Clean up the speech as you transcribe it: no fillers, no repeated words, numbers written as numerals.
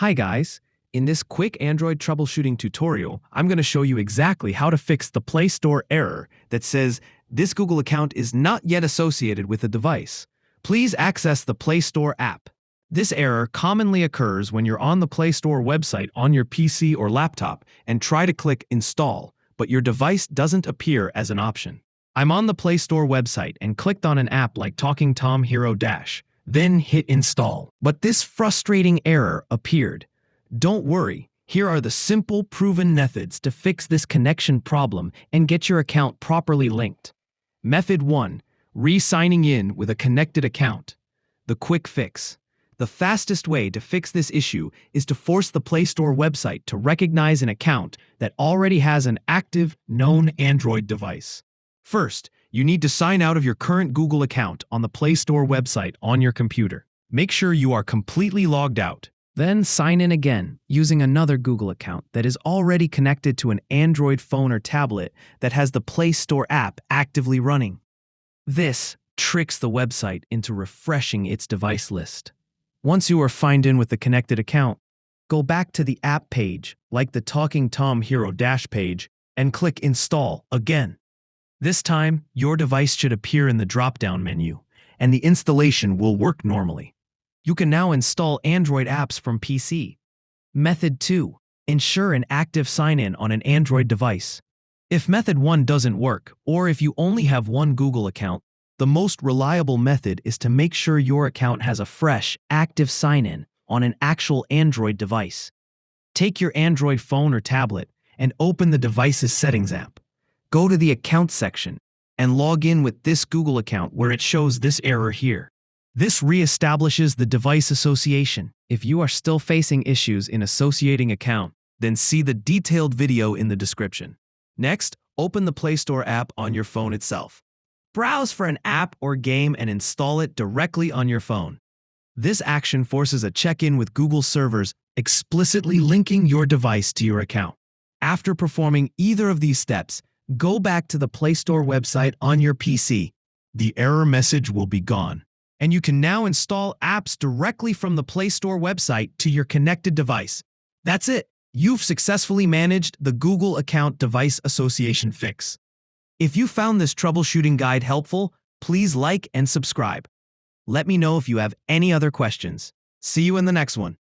Hi guys, in this quick Android troubleshooting tutorial, I'm going to show you exactly how to fix the Play Store error that says this Google account is not yet associated with the device. Please access the Play Store app. This error commonly occurs when you're on the Play Store website on your PC or laptop and try to click Install, but your device doesn't appear as an option. I'm on the Play Store website and clicked on an app like Talking Tom Hero Dash. Then hit install. But this frustrating error appeared. Don't worry, here are the simple, proven methods to fix this connection problem and get your account properly linked. Method 1. Re-signing in with a connected account. The quick fix. The fastest way to fix this issue is to force the Play Store website to recognize an account that already has an active, known Android device. First, you need to sign out of your current Google account on the Play Store website on your computer. Make sure you are completely logged out. Then sign in again using another Google account that is already connected to an Android phone or tablet that has the Play Store app actively running. This tricks the website into refreshing its device list. Once you are signed in with the connected account, go back to the app page, like the Talking Tom Hero Dash page, and click Install again. This time, your device should appear in the drop-down menu, and the installation will work normally. You can now install Android apps from PC. Method 2. Ensure an active sign-in on an Android device. If Method 1 doesn't work, or if you only have one Google account, the most reliable method is to make sure your account has a fresh, active sign-in on an actual Android device. Take your Android phone or tablet and open the device's Settings app. Go to the Account section and log in with this Google account where it shows this error here. This re-establishes the device association. If you are still facing issues in associating account, then see the detailed video in the description. Next, open the Play Store app on your phone itself. Browse for an app or game and install it directly on your phone. This action forces a check-in with Google servers, explicitly linking your device to your account. After performing either of these steps, go back to the Play Store website on your PC. The error message will be gone, and you can now install apps directly from the Play Store website to your connected device. That's it. You've successfully managed the Google Account Device Association fix. If you found this troubleshooting guide helpful, please like and subscribe. Let me know if you have any other questions. See you in the next one.